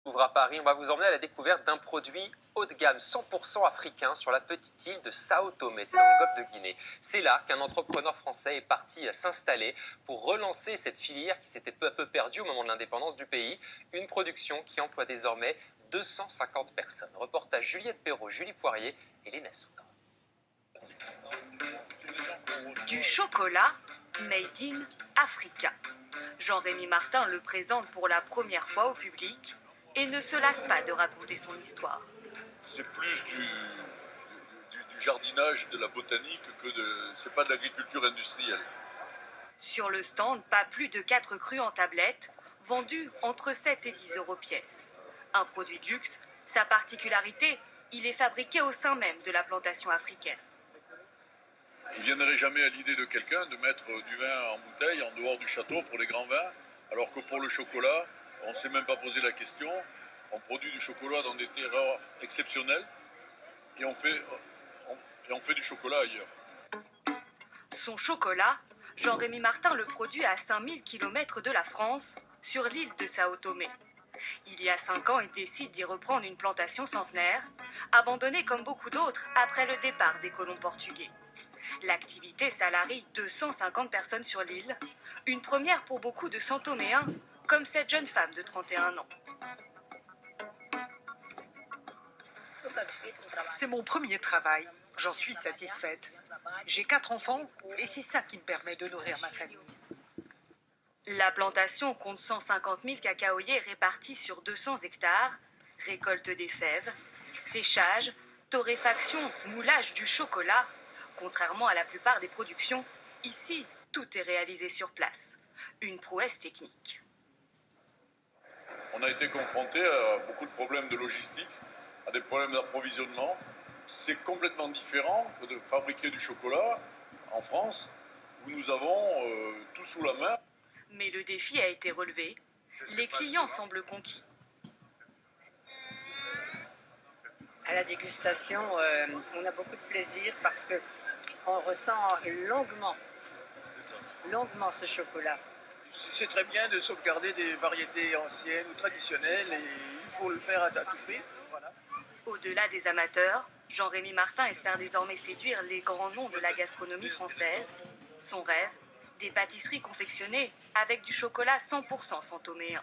Ouvre à Paris, on va vous emmener à la découverte d'un produit haut de gamme 100% africain sur la petite île de Sao Tomé, c'est dans le golfe de Guinée. C'est là qu'un entrepreneur français est parti s'installer pour relancer cette filière qui s'était peu à peu perdue au moment de l'indépendance du pays. Une production qui emploie désormais 250 personnes. Reportage Juliette Perrault, Julie Poirier et Léna Soudre. Du chocolat made in Africa. Jean-Rémy Martin le présente pour la première fois au public et ne se lasse pas de raconter son histoire. C'est plus du jardinage, de la botanique que de... C'est pas de l'agriculture industrielle. Sur le stand, pas plus de 4 crus en tablette, vendus entre 7 et 10 euros pièce. Un produit de luxe, sa particularité, il est fabriqué au sein même de la plantation africaine. Il ne viendrait jamais à l'idée de quelqu'un de mettre du vin en bouteille en dehors du château pour les grands vins, alors que pour le chocolat, on ne s'est même pas posé la question. On produit du chocolat dans des terroirs exceptionnels et on fait du chocolat ailleurs. Son chocolat, Jean-Rémy Martin le produit à 5000 km de la France, sur l'île de Sao Tomé. Il y a 5 ans, il décide d'y reprendre une plantation centenaire, abandonnée comme beaucoup d'autres après le départ des colons portugais. L'activité salarie 250 personnes sur l'île, une première pour beaucoup de Santoméens, comme cette jeune femme de 31 ans. C'est mon premier travail. J'en suis satisfaite. J'ai 4 enfants et c'est ça qui me permet de nourrir ma famille. La plantation compte 150 000 cacaoyers répartis sur 200 hectares, récolte des fèves, séchage, torréfaction, moulage du chocolat. Contrairement à la plupart des productions, ici, tout est réalisé sur place. Une prouesse technique. On a été confronté à beaucoup de problèmes de logistique, à des problèmes d'approvisionnement. C'est complètement différent que de fabriquer du chocolat en France, où nous avons tout sous la main. Mais le défi a été relevé. Les clients semblent conquis. À la dégustation, on a beaucoup de plaisir parce qu'on ressent longuement ce chocolat. C'est très bien de sauvegarder des variétés anciennes ou traditionnelles et il faut le faire à tout prix. Voilà. Au-delà des amateurs, Jean-Rémy Martin espère désormais séduire les grands noms de la gastronomie française. Son rêve, des pâtisseries confectionnées avec du chocolat 100% santoméen.